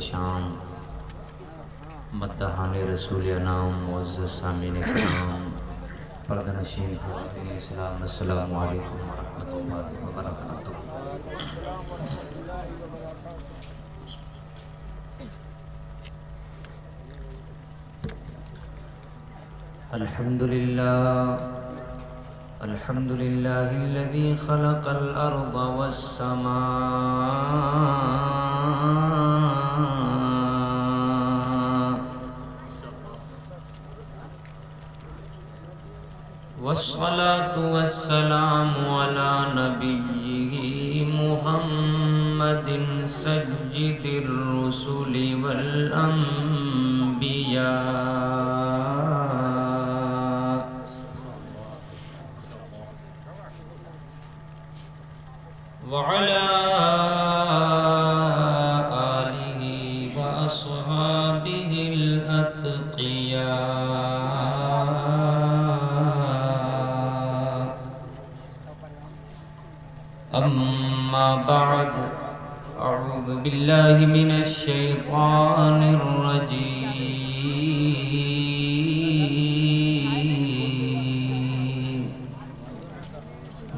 شام مدحان رسول انام معزز سامعین کرام پردہ نشین خواتین اسلام السلام علیکم ورحمۃ اللہ وبرکاتہ۔ الحمد لله الذي خلق الأرض والسماء والصلاة والسلام على نبيه محمد سيد الرسل والأنبياء وعلى آله وأصحابه الأتقياء، أما بعد، أعوذ بالله من الشيطان الرجيم،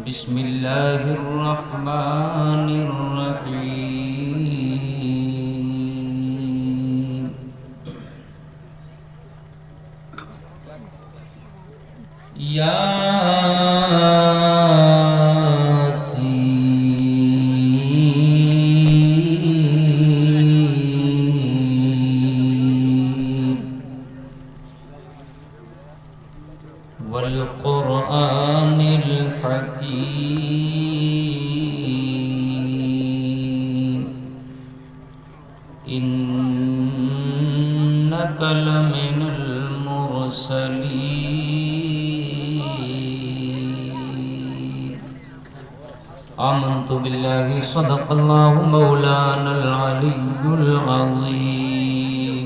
بسم الله الرحمن الرحيم۔ ياسين والقرآن الحكيم، إنك لمن المرسلين۔ آمنت بالله صدق الله مولانا العلي العظيم،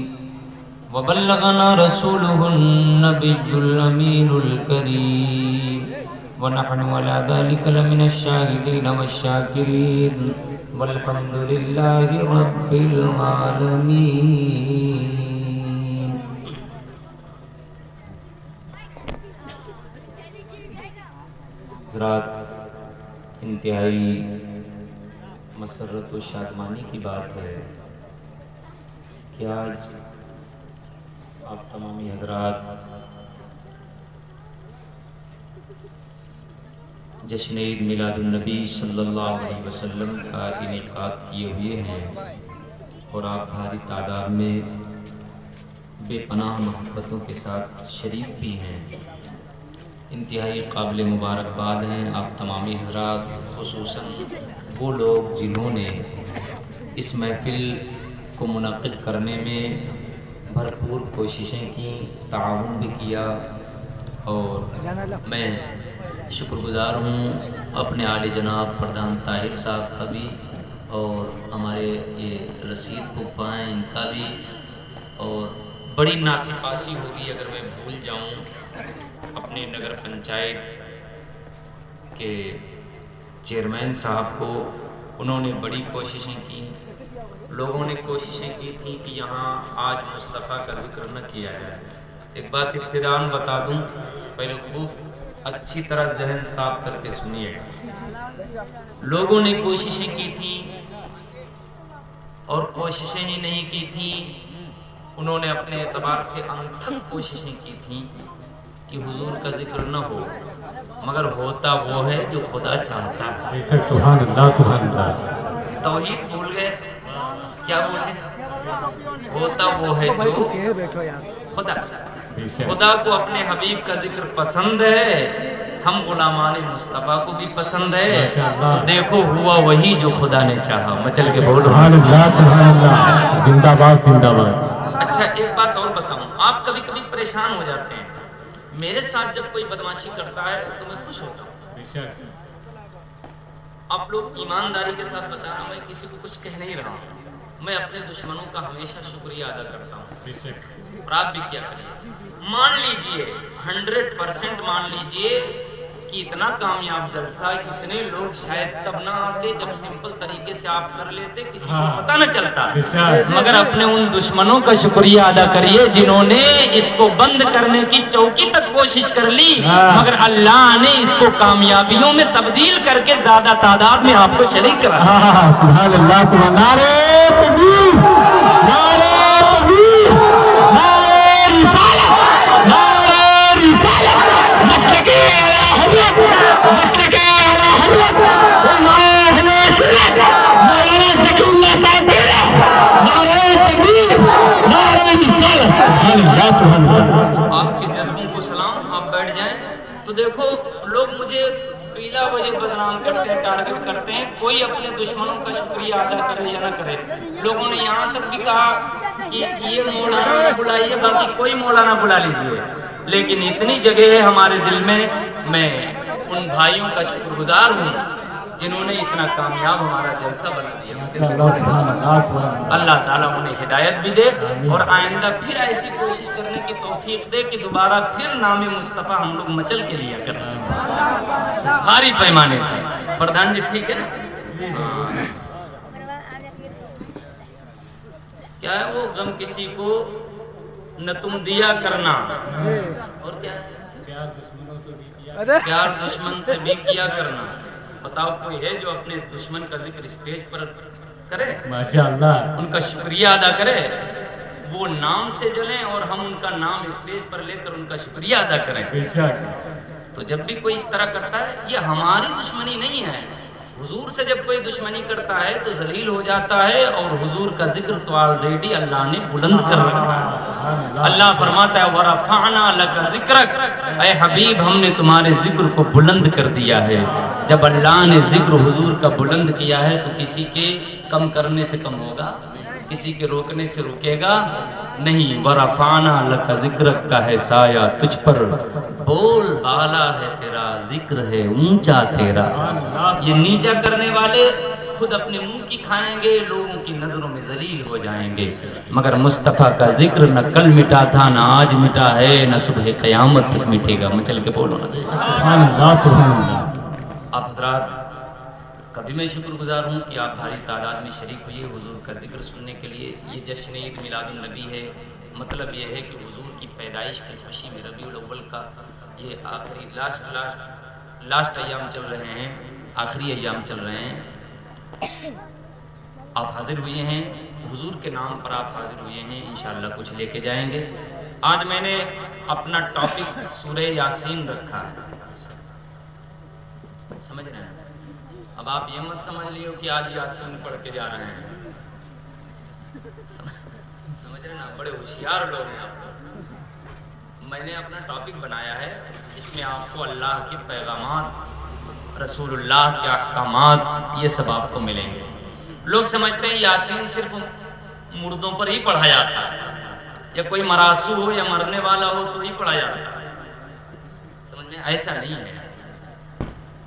وبلغنا رسوله النبي الأمين الكريم، ونحن على ذلك لمن الشاهدين والشاكرين، والحمد لله رب العالمين۔ حضرات، انتہائی مسرت و شادمانی کی بات ہے کہ آج آپ تمامی حضرات جشن عید میلاد النبی صلی اللہ علیہ وسلم کا انعقاد کیے ہوئے ہیں، اور آپ بھاری تعداد میں بے پناہ محبتوں کے ساتھ شریک بھی ہیں۔ انتہائی قابل مبارکباد ہیں آپ تمامی حضرات، خصوصاً وہ لوگ جنہوں نے اس محفل کو منعقد کرنے میں بھرپور کوششیں کی، تعاون بھی کیا، اور میں شکر گزار ہوں اپنے عالی جناب پردھان طاہر صاحب کا بھی، اور ہمارے یہ رسید پھوپھا ہیں ان کا بھی، اور بڑی ناسپاسی ہوگی اگر میں بھول جاؤں اپنے نگر پنچایت کے چیئرمین صاحب کو، انہوں نے بڑی کوششیں کی، لوگوں نے کوششیں کی تھیں کہ یہاں آج مصطفیٰ کا ذکر نہ کیا جائے۔ ایک بات ابتداءً بتا دوں، پہلے خوب اچھی طرح ذہن صاف کر کے سنیے، لوگوں نے کوششیں کی تھیں، اور کوششیں ہی نہیں کی تھیں، انہوں نے اپنے اعتبار سے انتھک کوششیں کی تھیں کہ حضور کا ذکر نہ ہو، مگر ہوتا وہ ہے جو خدا چاہتا ہے۔ سبحان اللہ سبحان اللہ۔ توحید بھول گئے، کیا بولے؟ ہوتا وہ ہے جو خدا چاہتا ہے۔ خدا کو اپنے حبیب کا ذکر پسند ہے، ہم غلامان مصطفیٰ کو بھی پسند ہے، دیکھو ہوا وہی جو خدا نے چاہا۔ مچل کے بولو سبحان اللہ سبحان اللہ، زندہ باد زندہ باد۔ اچھا، ایک بات اور بتاؤں، آپ کبھی کبھی پریشان ہو جاتے ہیں، میرے ساتھ جب کوئی بدماشی کرتا ہے تو میں خوش ہوتا ہوں۔ آپ لوگ ایمانداری کے ساتھ بتانا، میں کسی کو کچھ کہہ نہیں رہا ہوں، میں اپنے دشمنوں کا ہمیشہ شکریہ ادا کرتا ہوں، اور آپ بھی کیا کریے، مان لیجئے 100% مان لیجئے کہ اتنا کامیاب جلسہ اتنے لوگ شاید تب نہ آتے جب سمپل طریقے سے آپ کر لیتے، کسی کو پتہ نہ چلتا، مگر اپنے ان دشمنوں کا شکریہ ادا کریے جنہوں نے اس کو بند کرنے کی چوکی تک کوشش کر لی، مگر اللہ نے اس کو کامیابیوں میں تبدیل کر کے زیادہ تعداد میں آپ کو شریک کرا۔ سبحان اللہ، سبحان نعرہ تکبیر، نعرہ تکبیر، نعرہ رسالت، نعرہ رسالت، مسلک اعلیٰ حضرت، مسلک اعلیٰ حضرت امام اہل سنت مولانا ذکی اللہ صاحب نعرہ تکبیر، نعرہ رسالت، سبحان اللہ، سبحان اللہ۔ آپ کے جذبوں کو سلام، آپ بیٹھ جائیں۔ تو دیکھو لوگ مجھے بلا وجہ بدنام کرتے ہیں، ٹارگٹ کرتے ہیں، کوئی اپنے دشمنوں کا شکریہ ادا کرے یا نہ کرے۔ لوگوں نے یہاں تک بھی کہا کہ یہ مولانا نہ بلائیے، باقی کوئی مولانا بلا لیجئے، لیکن اتنی جگہ ہے ہمارے دل میں، میں ان بھائیوں کا شکر گزار ہوں جنہوں نے اتنا کامیاب ہمارا جلسہ بنا دیا۔ اللہ تعالیٰ انہیں ہدایت بھی دے اور آئندہ پھر ایسی کوشش کرنے کی توفیق دے کہ دوبارہ پھر نام مصطفیٰ ہم لوگ مچل کے لیا کریں بھاری پیمانے پر۔ پردھان جی ٹھیک ہے نا؟ کیا ہے وہ غم کسی کو نہ تم دیا کرنا، اور کیا پیار دشمن سے بھی کیا کرنا۔ بتاؤ کوئی ہے جو اپنے دشمن کا ذکر اسٹیج پر کرے، ماشاءاللہ، ان کا شکریہ ادا کرے، وہ نام سے جلیں اور ہم ان کا نام اسٹیج پر لے کر ان کا شکریہ ادا کریں؟ بے شک۔ تو جب بھی کوئی اس طرح کرتا ہے یہ ہماری دشمنی نہیں ہے، حضور سے جب کوئی دشمنی کرتا ہے تو ذلیل ہو جاتا ہے، اور حضور کا ذکر تو آلریڈی اللہ نے بلند کر رکھا ہے۔ اللہ فرماتا ہے وَرَفَعْنَا لَكَ ذِكْرَكَ، اے حبیب ہم نے تمہارے ذکر کو بلند کر دیا ہے۔ جب اللہ نے ذکر حضور کا بلند کیا ہے تو کسی کے کم کرنے سے کم ہوگا، کسی کے روکنے سے رکے گا نہیں۔ وَرَفَعْنَا لَكَ ذِكْرَكَ کا ہے سایہ تجھ پر، بول بالا ہے تیرا، ذکر ہے اونچا تیرا۔ یہ نیچا کرنے والے خود اپنے منہ کی کھائیں گے، لوگوں کی نظروں میں ذلیل ہو جائیں گے، مگر مصطفیٰ کا ذکر نہ کل مٹا تھا نہ آج مٹا ہے نہ صبح قیامت تک مٹے گا۔ مچل کے بولو نا سبحان اللہ، سبحان اللہ۔ آپ حضرات کبھی میں شکر گزار ہوں کہ آپ بھاری تعداد میں شریک ہوئے حضور کا ذکر سننے کے لیے۔ یہ جشن عید میلاد النبی ہے، مطلب یہ ہے کہ حضور کی پیدائش کی خوشی میں ربیع الاول کا یہ آخری لاسٹ ایام چل رہے ہیں، آخری ایام چل رہے ہیں۔ آپ حاضر ہوئے ہیں، حضور کے نام پر آپ حاضر ہوئے ہیں، انشاءاللہ کچھ لے کے جائیں گے۔ آج میں نے اپنا ٹاپک سورہ یاسین رکھا ہے، سمجھ رہے ہیں؟ اب آپ یہ مت سمجھ لیو کہ آج یاسین پڑھ کے جا رہے ہیں، سمجھ رہے نا؟ بڑے ہوشیار لوگ ہیں آپ لوگ۔ میں نے اپنا ٹاپک بنایا ہے، اس میں آپ کو اللہ کے پیغامات، رسول اللہ کے احکامات، یہ سب آپ کو ملیں گے۔ لوگ سمجھتے ہیں یاسین صرف مردوں پر ہی پڑھا جاتا ہے، یا کوئی مراسو ہو یا مرنے والا ہو تو ہی پڑھا جاتا ہے، سمجھ لیں؟ ایسا نہیں ہے۔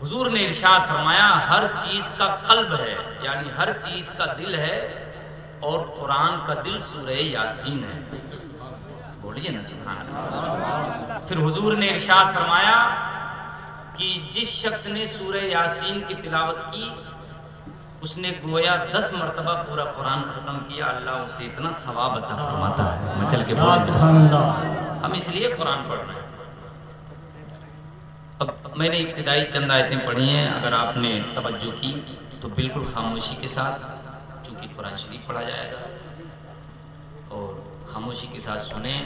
حضور نے ارشاد فرمایا ہر چیز کا قلب ہے، یعنی ہر چیز کا دل ہے، اور قرآن کا دل سورہ یاسین ہے۔ بولیے نا سبحان اللہ۔ پھر حضور نے ارشاد فرمایا کہ جس شخص نے سورہ یاسین کی تلاوت کی اس نے گویا 10 مرتبہ پورا قرآن ختم کیا، اللہ اسے اتنا ثواب عطا فرماتا ہے۔ مچل کے بولیں، ہم اس لیے قرآن پڑھ رہے ہیں۔ اب میں نے ابتدائی چند آیتیں پڑھی ہیں، اگر آپ نے توجہ کی تو بالکل خاموشی کے ساتھ، چونکہ قرآن شریف پڑھا جائے گا، اور خاموشی کے ساتھ سنیں،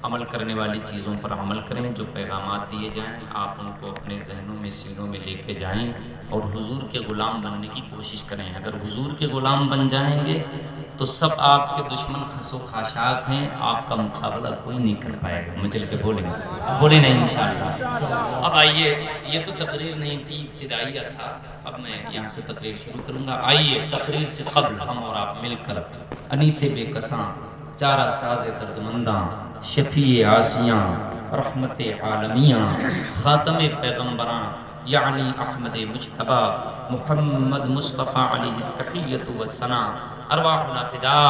عمل کرنے والی چیزوں پر عمل کریں، جو پیغامات دیے جائیں آپ ان کو اپنے ذہنوں میں سینوں میں لے کے جائیں، اور حضور کے غلام بننے کی کوشش کریں۔ اگر حضور کے غلام بن جائیں گے تو سب آپ کے دشمن خس و خاشاک ہیں، آپ کا مقابلہ کوئی نہیں کر پائے گا۔ مجل کے بولیں نہیں انشاءاللہ۔ اب آئیے، یہ تو تقریر نہیں تھی، ابتدائیہ تھا، اب میں یہاں سے تقریر شروع کروں گا۔ آئیے تقریر سے قبل ہم اور آپ مل کر انیس بے کساں، چارہ ساز دردمنداں، شفیع عاصیاں، رحمت عالمیاں، خاتم پیغمبراں یعنی احمد مجتبیٰ محمد مصطفیٰ علیہ التحیۃ والثناء، ارواحنا فدا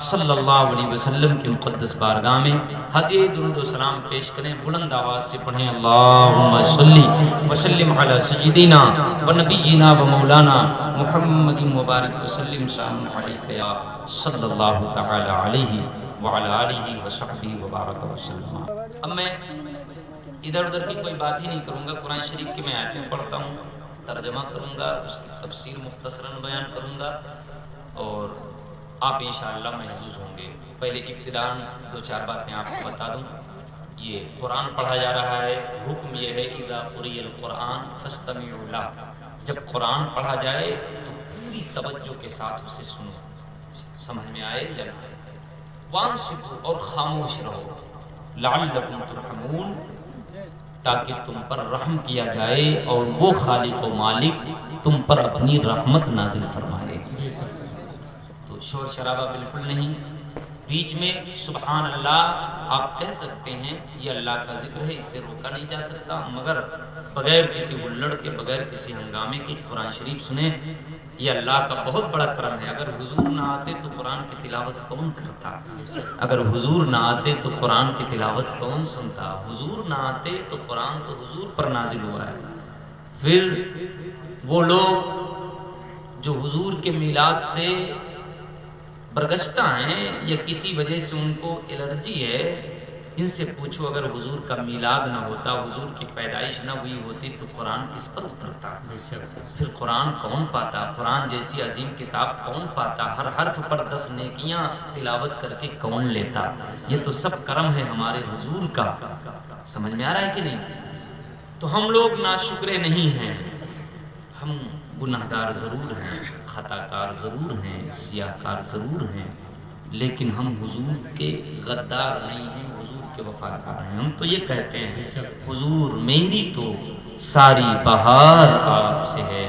صلی اللہ علیہ وسلم کی مقدس بارگاہ میں ہدیہ درود و سلام پیش کریں، بلند آواز سے پڑھیں اللہم صلی وسلم علی سیدنا و نبینا و مولانا محمد مبارک وسلم سلام علیکہ یا صلی اللہ تعالی علیہ وعلی آلہ وصحبہ وبارک وسلم۔ اب میں ادھر ادھر کی کوئی بات ہی نہیں کروں گا، قرآن شریف کی میں آیتیں پڑھتا ہوں، ترجمہ کروں گا، اس کی تفسیر مختصراً بیان کروں گا اور آپ انشاءاللہ محظوظ ہوں گے۔ پہلے ابتداءً دو چار باتیں آپ کو بتا دوں۔ یہ قرآن پڑھا جا رہا ہے، حکم یہ ہے اذا قرئ القرآن فاستمعوا لہ، جب قرآن پڑھا جائے تو پوری توجہ کے ساتھ اسے سنو، سمجھ میں آئے یا نہ؟ وانصتوا، اور خاموش رہو، لعلکم ترحمون، تاکہ تم پر رحم کیا جائے اور وہ خالق و مالک تم پر اپنی رحمت نازل فرمائے۔ تو شور شرابہ بالکل نہیں، بیچ میں سبحان اللہ آپ کہہ سکتے ہیں، یہ اللہ کا ذکر ہے، اس سے روکا نہیں جا سکتا، مگر بغیر کسی ہلڑ کے، بغیر کسی ہنگامے کے قرآن شریف سنیں، یہ اللہ کا بہت بڑا کرم ہے۔ اگر حضور نہ آتے تو قرآن کی تلاوت کون کرتا؟ اگر حضور نہ آتے تو قرآن کی تلاوت کون سنتا؟ حضور نہ آتے تو قرآن تو حضور پر نازل ہوا ہے۔ پھر وہ لوگ جو حضور کے میلاد سے برگشتہ ہیں یا کسی وجہ سے ان کو الرجی ہے، ان سے پوچھو اگر حضور کا میلاد نہ ہوتا، حضور کی پیدائش نہ ہوئی ہوتی تو قرآن کس پر اترتا؟ پھر قرآن کون پاتا؟ قرآن جیسی عظیم کتاب کون پاتا؟ ہر حرف پر 10 نیکیاں تلاوت کر کے کون لیتا؟ یہ تو سب کرم ہے ہمارے حضور کا۔ سمجھ میں آ رہا ہے کہ نہیں؟ تو ہم لوگ ناشکرے نہیں ہیں، ہم گناہگار ضرور ہیں، خطا کار ضرور ہیں، سیاہ کار ضرور ہیں، لیکن ہم حضور کے غدار نہیں ہیں، حضور کے وفادار ہیں۔ ہم تو یہ کہتے ہیں حضور میری تو ساری بہار آپ سے ہے،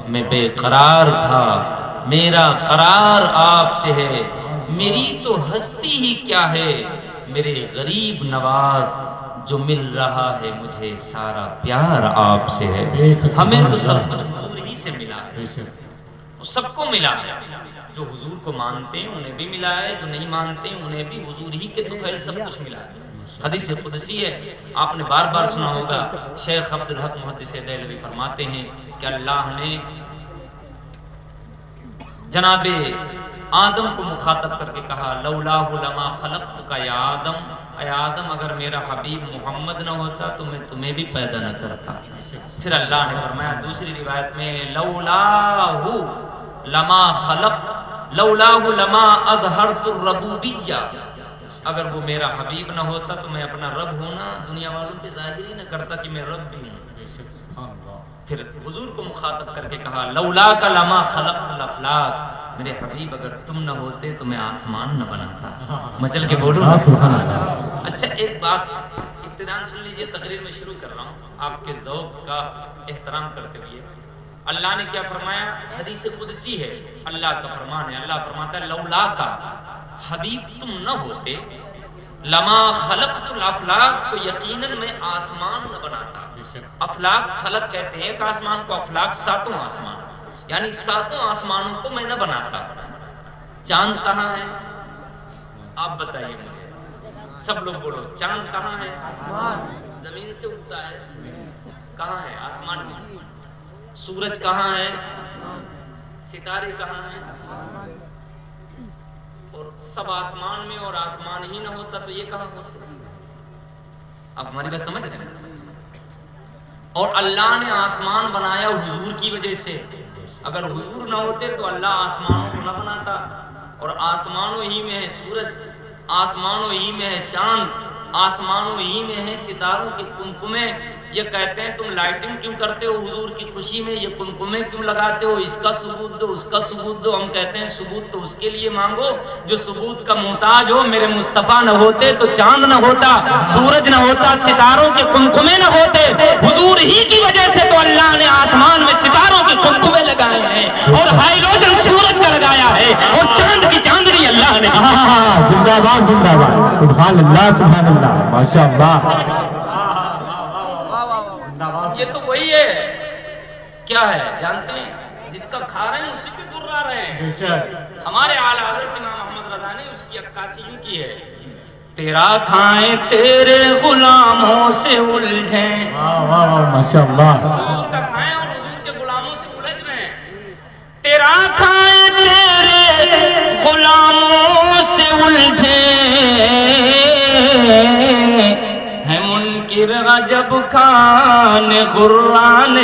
میں بے قرار تھا میرا قرار آپ سے ہے، میری تو ہستی ہی کیا ہے، میرے غریب نواز جو مل رہا ہے مجھے سارا پیار آپ سے ہے۔ ہمیں تو سب کچھ حضور ہی سے ملا ہے، سب کو ملا ہے، جو حضور کو مانتے ہیں انہیں بھی ملا ہے، جو نہیں مانتے ہیں انہیں بھی حضور ہی کے طفیل سب کچھ ملا ہے۔ حدیث قدسی ہے، آپ نے بار بار سنا ہوگا، شیخ عبدالحق محدث دہلوی فرماتے ہیں کہ اللہ نے جناب آدم کو مخاطب کر کے کہا لولاہ لما خلقتک یا آدم، اے آدم اگر میرا حبیب محمد نہ ہوتا تو میں تمہیں بھی پیدا نہ کرتا۔ پھر اللہ نے فرمایا دوسری روایت میں لولاہ لما خلق لولاہ لما اظہرت الربوبیہ، اگر وہ میرا حبیب نہ ہوتا تو میں اپنا رب ہونا دنیا والوں پہ ظاہر ہی نہ کرتا کہ میں رب بھی ہوں۔ پھر حضور کو مخاطب کر کے کہا لولا کا لما خلقت الافلاک، میرے حبیب اگر تم نہ ہوتے تو میں آسمان نہ بناتا۔ مچل کے بولو اچھا ایک بات ابتداء سن لیجئے، تقریر میں شروع کر رہا ہوں آپ کے ذوق کا احترام کرتے ہوئے۔ اللہ نے کیا فرمایا؟ حدیث قدسی ہے، اللہ کا فرمان ہے، اللہ فرماتا ہے لولا کا، حبیب تم نہ ہوتے، لما خلقت الافلاک، تو یقیناً میں آسمان نہ بناتا۔ افلاک فلک کہتے ہیں ایک آسمان کو، افلاک ساتوں آسمان، یعنی ساتوں آسمانوں کو میں نہ بناتا۔ چاند کہاں ہے؟ آپ بتائیے مجھے، سب لوگ بولو چاند کہاں ہے؟ زمین سے اٹھتا ہے، کہاں ہے؟ آسمان میں۔ سورج کہاں ہے؟ ستارے کہاں ہیں؟ اور سب آسمان میں، اور آسمان ہی نہ ہوتا تو یہ کہاں ہوتا؟ آپ ہماری بات سمجھ رہے ہیں؟ اور اللہ نے آسمان بنایا حضور کی وجہ سے، اگر حضور نہ ہوتے تو اللہ آسمانوں کو نہ بناتا، اور آسمانوں ہی میں ہے سورج، آسمانوں ہی میں ہے چاند، آسمانوں ہی میں ہے ستاروں کے کمکمے۔ یہ کہتے ہیں تم لائٹنگ کیوں کرتے ہو حضور کی خوشی میں، یہ کمکمے کیوں لگاتے ہو، اس کا ثبوت دو، اس کا ثبوت دو۔ ہم کہتے ہیں ثبوت تو اس کے لیے مانگو جو ثبوت کا محتاج ہو۔ میرے مصطفیٰ نہ ہوتے تو چاند نہ ہوتا، سورج نہ ہوتا، ستاروں کے کمکمے نہ ہوتے، حضور ہی کی وجہ سے تو اللہ نے آسمان میں ستاروں کے کمکمے لگائے ہیں، اور ہائیڈروجن سورج کا لگایا ہے، اور چاند کی چاندنی اللہ نے۔ زندہ باد زندہ باد، سبحان اللہ ماشاء اللہ۔ یہ تو وہی ہے، کیا ہے جانتے ہیں؟ جس جس کا کھا رہے ہیں اسی پہ گرا رہے ہیں. بے شک. ہمارے اعلیٰ حضرت امام محمد رضا نے اس کی عکاسی یوں کی ہے: تیرا کھائیں تیرے غلاموں سے الجھیں. واہ واہ واہ ماشاء اللہ. حضور کا کھائیں اور حضور کے غلاموں سے الجھ رہے ہیں. تیرا کھائیں تیرے غلاموں سے الجھیں ہے منکر عجب کھان غران.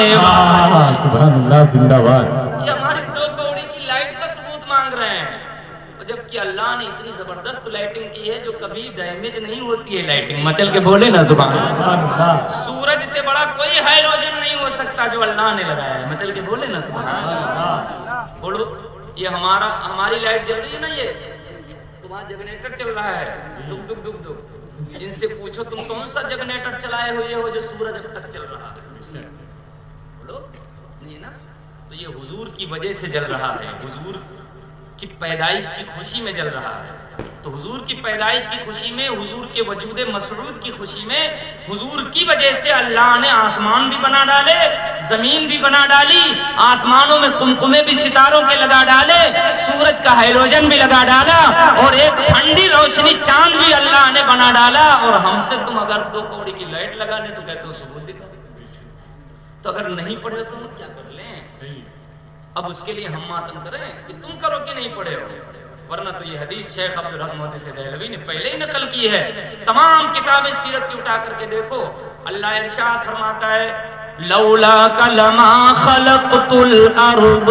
سبحان اللہ زندہ باد. یہ ہماری 2 کوڑی کی لائٹ کا ثبوت مانگ رہے ہیں، جبکہ اللہ نے اتنی زبردست لائٹنگ کی ہے جو کبھی ڈیمیج نہیں ہوتی ہے. لائٹنگ مچل کے بولے نا سبحان اللہ. سورج سے بڑا کوئی ہائیڈروجن نہیں ہو سکتا جو اللہ نے لگایا ہے. مچل کے بولے نا سبحان اللہ. بولو یہ ہماری لائٹ جل رہی ہے نا، یہ تو وہاں جنریٹر چل رہا ہے. دک دک دک دک. ان سے پوچھو تم کون سا جنریٹر چلائے ہوئے ہو جو سورج اب تک چل رہا ہے؟ بولو نہیں نا. تو یہ حضور کی وجہ سے جل رہا ہے، حضور کی پیدائش کی خوشی میں جل رہا ہے. تو حضور کی پیدائش کی خوشی میں، حضور کے وجود مسعود کی خوشی میں، حضور کی وجہ سے اللہ نے آسمان بھی بنا ڈالے، زمین بھی بنا ڈالی، آسمانوں میں قمقمے بھی ستاروں کے لگا ڈالے، سورج کا ہائیڈروجن بھی لگا ڈالا، اور ایک ٹھنڈی روشنی چاند بھی اللہ نے بنا ڈالا. اور ہم سے تم اگر 2 کوڑی کی لائٹ لگا لیں تو کہتے ہو ثبوت دکھا. تو اگر نہیں پڑھے تو ہم کیا کر لیں؟ اب اس کے لیے ہم ماتم کریں کہ تم کرو کہ نہیں پڑھے ہو. ورنہ تو یہ حدیث شیخ عبدالحق محدث دہلوی نے پہلے ہی نقل کی ہے. تمام کتابیں سیرت کی اٹھا کر کے دیکھو. اللہ ارشاد فرماتا ہے: لولاک لما خلقت الارضین.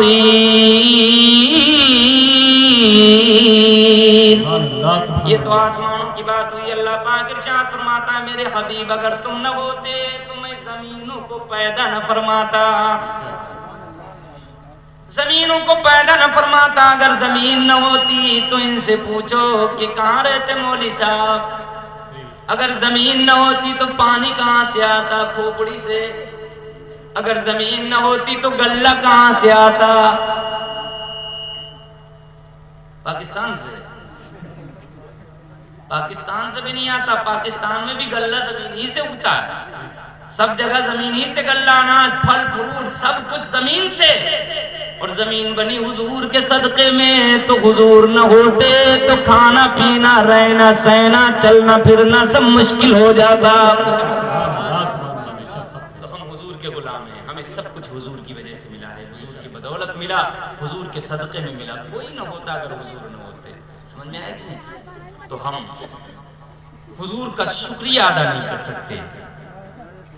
یہ تو آسمانوں کی بات ہوئی. اللہ پاک ارشاد فرماتا ہے: میرے حبیب اگر تم نہ ہوتے تو میں زمینوں کو پیدا نہ فرماتا. زمینوں کو پیدا نہ فرماتا. اگر زمین نہ ہوتی تو ان سے پوچھو کہ کہاں رہتے مولوی صاحب. اگر زمین نہ ہوتی تو پانی کہاں سے آتا؟ کھوپڑی سے. اگر زمین نہ ہوتی تو غلہ کہاں سے آتا؟ پاکستان سے. پاکستان سے بھی نہیں آتا. پاکستان میں بھی غلہ زمین ہی سے اگتا ہے. سب جگہ زمین ہی سے غلہ، اناج، پھل فروٹ سب کچھ زمین سے. اور زمین بنی حضور کے صدقے میں. تو حضور نہ ہوتے تو کھانا پینا، رہنا سہنا، چلنا پھرنا سب مشکل ہو جاتا. تو ہم حضور کے غلام ہیں. ہمیں سب کچھ حضور کی وجہ سے ملا ہے، حضور کی بدولت ملا، حضور کے صدقے میں ملا. کوئی نہ ہوتا اگر حضور نہ ہوتے. سمجھ میں آئے گی؟ تو ہم حضور کا شکریہ ادا نہیں کر سکتے،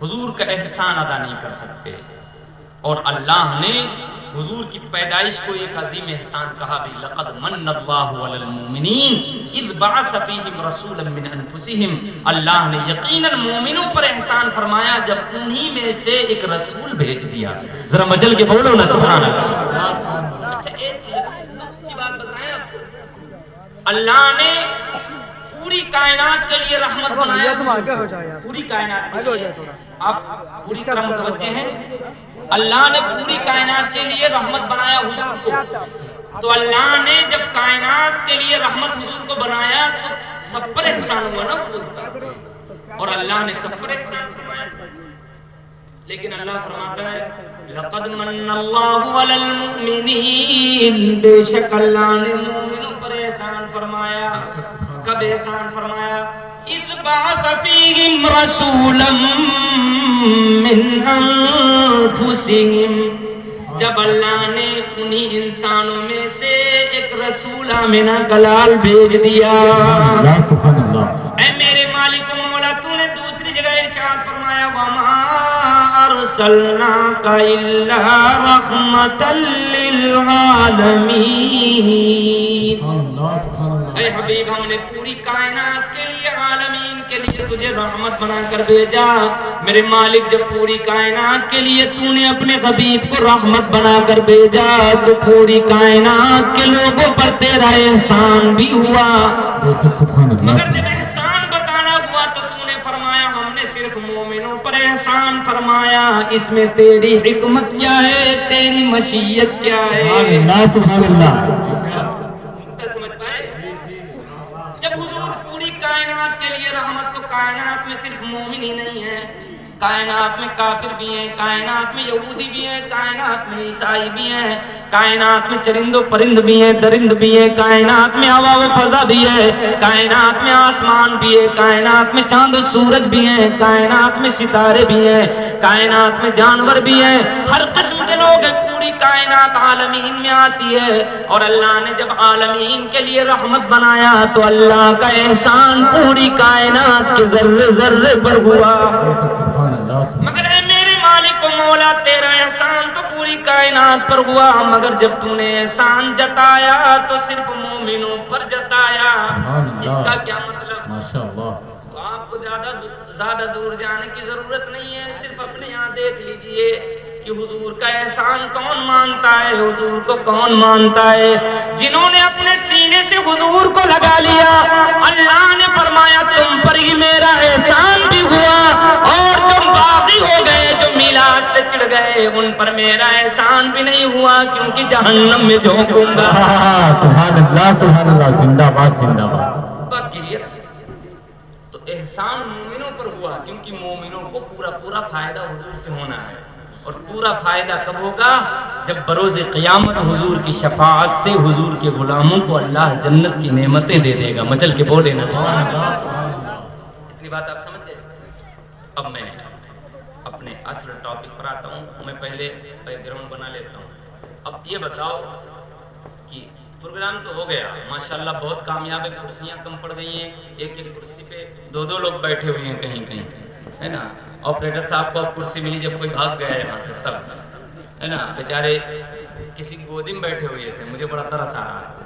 حضور کا احسان ادا نہیں کر سکتے. اور اللہ نے حضور کی پیدائش کو ایک عظیم احسان کہا بھی. لقد من اللہ علی المؤمنین اذ بعث فیہم رسولا من انفسہم. اللہ نے یقیناً مومنوں پر احسان فرمایا جب انہی میں سے ایک رسول بھیج دیا. ذرا مجل کے بولو نا سبحان اللہ. اچھا ایک نقص کی بات بتائیں آپ کو. اللہ نے پوری کائنات کے لیے رحمت بنایا. پوری کائنات کے لیے آپ پوری طرح متوجہ ہیں. اللہ نے پوری کائنات کے لیے رحمت بنایا حضور کو. تو اللہ نے جب کائنات کے لیے رحمت حضور کو بنایا تو سب پر احسان ہوا نا حضور کا. اور اللہ نے سب پر احسان فرمایا. لیکن اللہ فرماتا ہے لقد من اللہ علی المؤمنین. بے شک اللہ نے مومنوں پر احسان فرمایا. کب احسان فرمایا؟ اذ بعث فیہم رسولا من انفسہم. جب اللہ نے انہی انسانوں میں سے ایک رسول آمنہ کا لال بھیج دیا. سبحان اللہ. اے میرے مالک و مولا تو نے دوسری جگہ ارشاد فرمایا وما ارسلناک الا رحمتا للعالمین. اے حبیب ہم نے پوری کائنات کے لیے، عالمین کے لیے تجھے رحمت بنا کر بھیجا. میرے مالک جب پوری کائنات کے لیے تو نے اپنے حبیب کو رحمت بنا کر بھیجا تو پوری کائنات کے لوگوں پر تیرا احسان بھی ہوا. مگر جب احسان بتانا ہوا تو تو نے فرمایا ہم نے صرف مومنوں پر احسان فرمایا. اس میں تیری حکمت کیا ہے، تیری مشیت کیا ہے؟ سبحان اللہ. جب حضور پوری کائنات کے لیے رحمت، تو کائنات میں صرف مومن ہی نہیں ہے، کائنات میں کافر بھی ہیں، کائنات میں یہودی بھی ہیں، کائنات میں عیسائی بھی ہیں، کائنات میں چرند و پرند بھی ہیں، درند بھی ہیں، کائنات میں ہوا و فضا بھی ہے، کائنات میں آسمان بھی ہے، کائنات میں چاند و سورج بھی ہیں، کائنات میں ستارے بھی ہیں، کائنات میں جانور بھی ہیں، ہر قسم کے لوگ ہیں، پوری کائنات عالمین میں آتی ہے۔ اور اللہ نے جب عالمین کے لیے رحمت بنایا تو اللہ کا احسان پوری کائنات کے ذرے ذرے پر ہوا۔ سبحان اللہ مگر اے میرے مالک و مولا تیرا احسان تو پوری کائنات پر ہوا، مگر جب تو نے احسان جتایا تو صرف مومنوں پر جتایا۔ اس کا کیا مطلب؟ ماشاء اللہ تو آپ کو زیادہ دور جانے کی ضرورت نہیں ہے، صرف اپنے یہاں دیکھ لیجئے کہ حضور کا احسان کون مانتا ہے، حضور کو کون مانتا ہے۔ جنہوں نے اپنے سینے سے حضور کو لگا لیا، اللہ نے فرمایا تم پر ہی میرا احسان بھی ہوا، اور جو باغی ہو گئے، جو میلاد سے چڑھ گئے، ان پر میرا احسان بھی نہیں ہوا، کیونکہ جہنم میں جھونکوں گا۔ سبحان اللہ زندہ باد زندہ باد۔ بات کلیئر؟ تو احسان مومنوں پر ہوا، کیونکہ مومنوں کو پورا فائدہ حضور سے ہونا ہے، اور پورا فائدہ کب ہوگا؟ جب بروز قیامت حضور کی شفاعت سے حضور کے غلاموں کو اللہ جنت کی نعمتیں دے دے گا۔ مچل کے بولے نا سبحان اللہ۔ اتنی بات آپ سمجھ گئے؟ اب میں اپنے اصل ٹاپک پر آتا ہوں، میں پہلے بیک گراؤنڈ بنا لیتا ہوں۔ اب یہ بتاؤ کہ پروگرام تو ہو گیا ماشاءاللہ، بہت کامیاب ہے، کرسیاں کم پڑ گئی ہیں، ایک کرسی پہ دو لوگ بیٹھے ہوئے ہیں کہیں ہے نا۔ آپریٹر صاحب کو اب کرسی ملی جب کوئی بھاگ گیا ہے وہاں سے، تب ہے نا، بیچارے کسی گودی میں بیٹھے ہوئے تھے، مجھے بڑا ترس آ رہا ہے۔